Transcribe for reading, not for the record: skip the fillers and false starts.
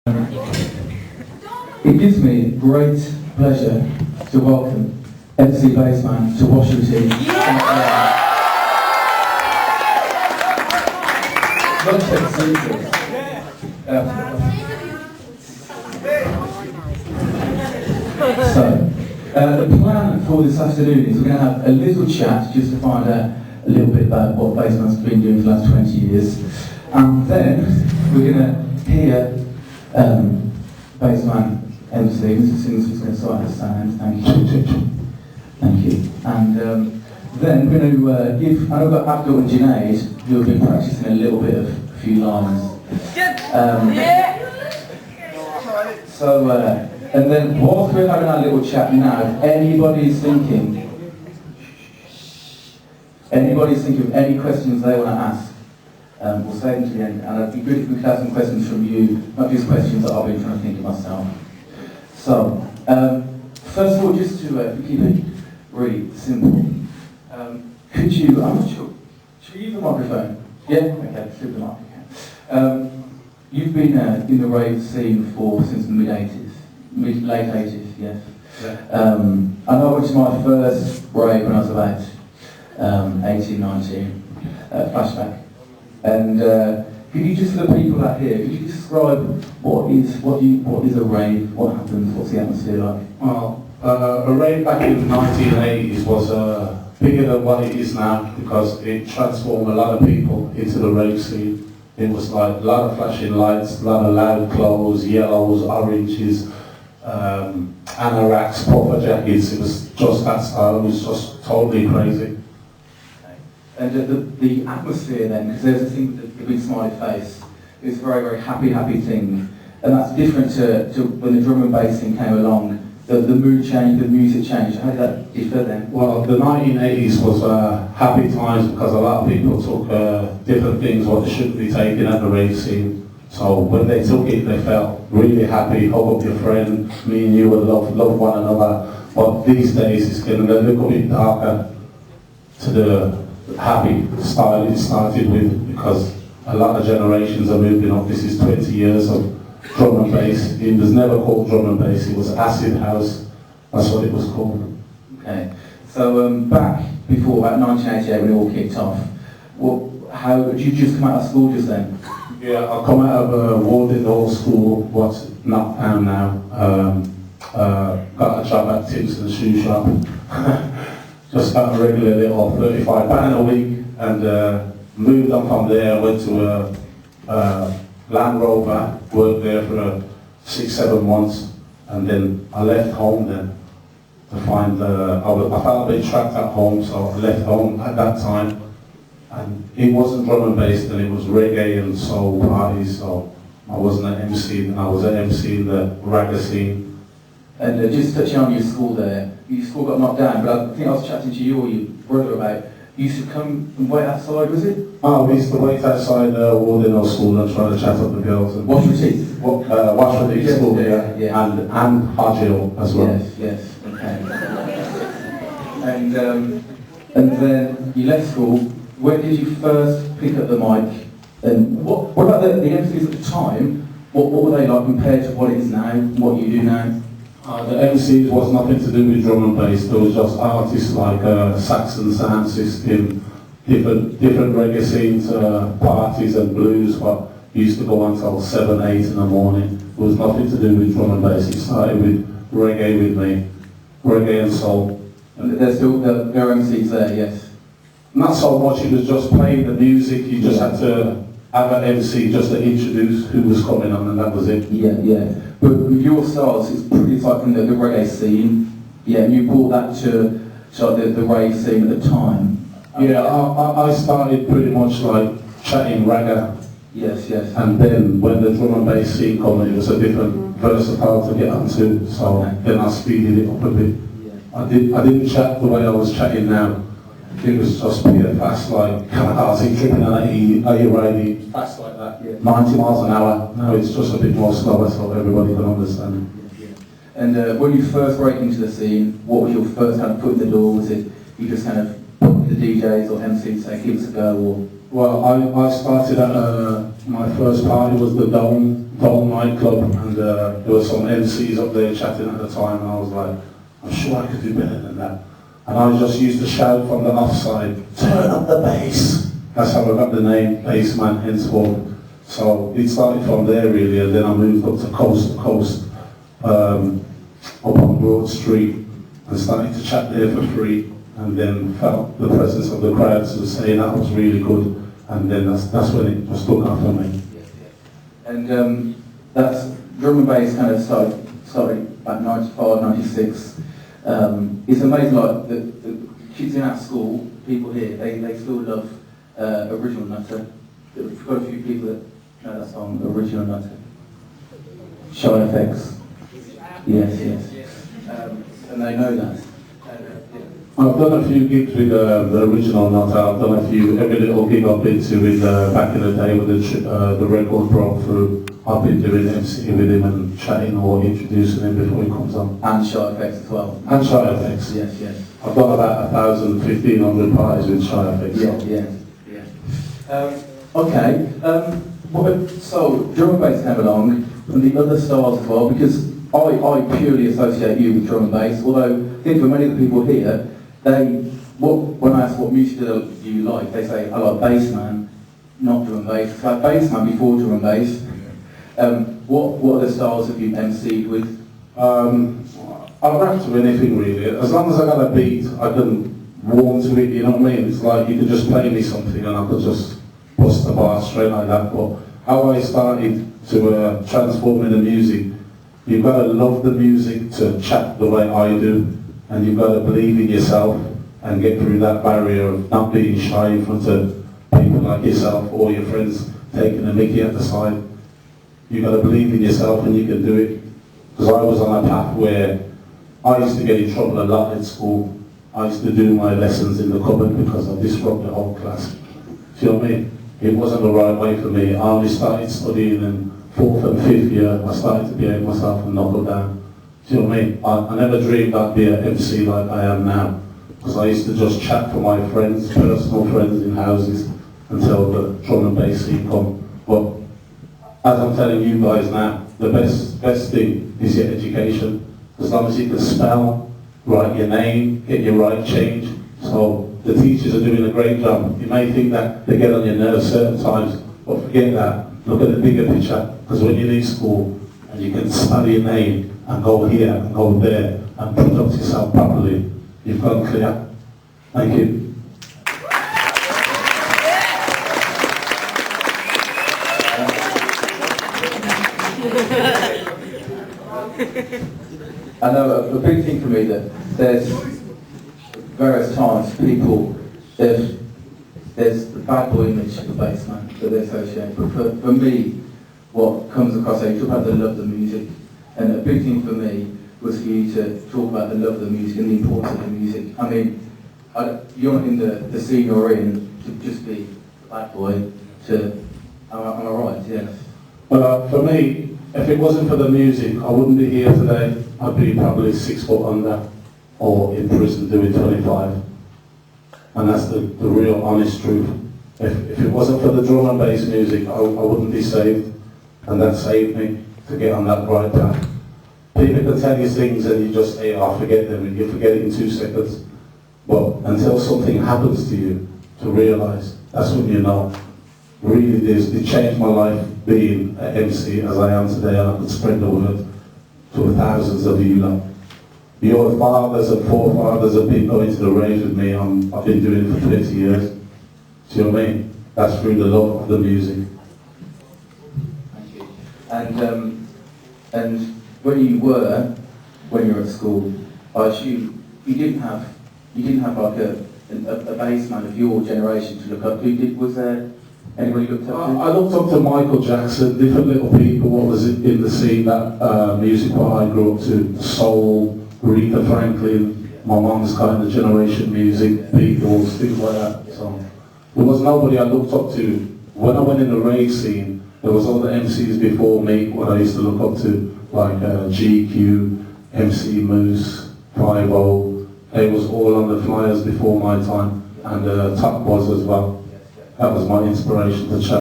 It gives me great pleasure to welcome MC Bassman to Washwood Heath. Not take serious. So, the plan for this afternoon is we're going to have a little chat just to find out a little bit about what Bassman's been doing for the last 20 years. And then we're going to hear Bassman MC. Mr. Singers is going to start the stand. Thank you. Thank you. And then we're going to give, I've got Abdul and Junaid who have been practicing a little bit of a few lines. And then whilst we're having our little chat now, if anybody's thinking of any questions they want to ask, we'll save them to the end. And it'd be good if we could have some questions from you, not just questions that I've been trying to think of myself. So, first of all, just to keep it really simple, could you, I'm not sure, should we use the microphone? Yeah? Okay, flip the microphone. You've been in the rave scene since the late 80s, yes. Yeah. I know I went to my first rave when I was about 18, 19, flashback. And could you just, for the people out here, could you describe what is a rave, what happens, what's the atmosphere like? Well, a rave back in the 1980s was bigger than what it is now because it transformed a lot of people into the rave scene. It was like a lot of flashing lights, a lot of loud clothes, yellows, oranges, anoraks, puffer jackets. It was just that style. It was just totally crazy. And the atmosphere then, because there's a thing with the big smiley face, it's a very, very happy thing. And that's different to when the drum and bass thing came along. The mood changed, the music changed. How did that differ then? Well, the 1980s was happy times because a lot of people took different things what they shouldn't be taking at the rave scene. So when they took it, they felt really happy, hug up your friend, me and you would love one another. But these days it's getting a little bit darker to the happy style it started with because a lot of generations are moving up. This is 20 years of drum and bass. It was never called drum and bass, it was acid house. That's what it was called. Okay. So back before about 1988 when it all kicked off, how did you just come out of school just then? Yeah, I come out of Washwood Heath School, what's not town now. Got a job at Timson's shoe shop. Just got a regular little £35 a week and moved on from there. Went to a Land Rover, worked there for 6-7 months, and then I left home then to find, I felt a bit trapped at home, so I left home at that time. And it wasn't drum and bass, then it was reggae and soul parties, so I wasn't an MC, and I was an MC in the ragga scene. And just touching on your school there, your school got knocked down, but I think I was chatting to you or your brother about, you used to come and wait outside, was it? Oh, we used to wait outside Washwood Heath School and try to chat up the girls. And Washwood Heath? Washwood Heath School, yeah. And Hargill as well. Yes, okay. And then you left school. When did you first pick up the mic? And what about the MCs at the time? What were they like compared to what it is now, what you do now? The MCs was nothing to do with drum and bass. There was just artists like Saxon Sound System, different reggae scenes, parties and blues, but used to go until 7, 8 in the morning. It was nothing to do with drum and bass. It started with reggae with me, reggae and soul. And there's still there are MCs there, yes? Not so much, it was just playing the music. You just had to have an MC just to introduce who was coming on, and that was it. Yeah. But with your styles, it's like from the reggae scene. Yeah, and you brought that to the rave scene at the time. Yeah, I started pretty much like chatting ragga. Yes. And then when the drum and bass scene came, it was a different versatile to get onto. So then I speeded it up a bit. Yeah. I didn't chat the way I was chatting now. It was just be a fast like kamikaze tripping on are you riding fast like that? Yeah. 90 miles an hour. Now it's just a bit more slower so everybody can understand. Yeah. And when you first break into the scene, what was your first kind of foot in the door? Was it you just kind of put the DJs or MCs say give us a go or? Well, I started at, my first party was the Dome Vol nightclub, and there were some MCs up there chatting at the time, and I was like, I'm sure I could do better than that. And I just used to shout from the offside, turn up the bass. That's how I got the name Bassman henceforth. So it started from there really, and then I moved up to coast, up on Broad Street, and started to chat there for free, and then felt the presence of the crowds was saying that was really good, and then that's when it just took off for me. And that's drum and bass kind of started about 95, 96. It's amazing, like the kids in our school, people here, they still love Original Nutter. We've got a few people that know that song, Original Nutter. Shy Effects. Yes. And they know that. I've done a few gigs with the Original Nutter. I've done every little gig I've been to with, back in the day when the record broke through. I've been doing MC with him and chatting or introducing him before he comes on. And Shy Effects as well. And Shy Effects. Yes. I've done about 1,000, 1,500 parties with Shy Effects. Yeah. Okay. So drum and bass came along, and the other styles as well, because I purely associate you with drum and bass, although I think for many of the people here, when I ask what music do you like, they say, I like Bassman, not drum and bass. It's like Bassman before drum and bass. What other styles have you MC'd with? I'll rap to anything really. As long as I got a beat, I can warm to it, you know what I mean? It's like you could just play me something and I could just bust the bar straight like that. But how I started to transform into music, you've got to love the music to chat the way I do, and you've got to believe in yourself and get through that barrier of not being shy in front of people like yourself or your friends taking a mickey at the side. You've got to believe in yourself and you can do it. Because I was on a path where I used to get in trouble a lot at school. I used to do my lessons in the cupboard because I disrupted the whole class. Do you know what I mean? It wasn't the right way for me. I only started studying in 4th and 5th year. I started to behave myself and knuckle down. Do you know what I mean? I never dreamed I'd be an MC like I am now. Because I used to just chat for my friends, personal friends in houses, until the drum and bass scene come. But as I'm telling you guys now, the best thing is your education. As long as you can spell, write your name, get your right change. So the teachers are doing a great job. You may think that they get on your nerves certain times, but forget that. Look at the bigger picture. Because when you leave school and you can spell your name and go here and go there and conduct yourself properly, you've gone clear. Thank you. I know a big thing for me that there's various times there's the bad boy image of the bassman that they associate. But for me, what comes across, you talk about the love of the music, and a big thing for me was for you to talk about the love of the music and the importance of the music. I mean, you're not in the scene you're in to just be a bad boy. Am I right? Yeah. For me, if it wasn't for the music, I wouldn't be here today. I'd be probably 6 foot under or in prison doing 25. And that's the real honest truth. If it wasn't for the drum and bass music, I wouldn't be saved. And that saved me to get on that right path. People can tell you things and you just say, oh, forget them, and you forget it in 2 seconds. But until something happens to you, to realise, that's when you know. Really, it changed my life being an MC as I am today, and I could spread the word to thousands of you lot. Your fathers and forefathers have been going to the raves with me. I've been doing it for 20 years. Do you know what I mean? That's through the love of the music. Thank you. And when you were at school, I assume you didn't have like a bassman of your generation to look up to. Was there anybody you looked up to? I looked up to Michael Jackson, different little people, what was in the scene, that music what I grew up to, soul, Aretha Franklin, my mum's kind of generation music, Beatles, things like that. So there was nobody I looked up to. When I went in the rave scene, there was other MCs before me, what I used to look up to, like GQ, MC Moose, 5-0. They was all on the flyers before my time, and Top was as well. That was my inspiration to chat.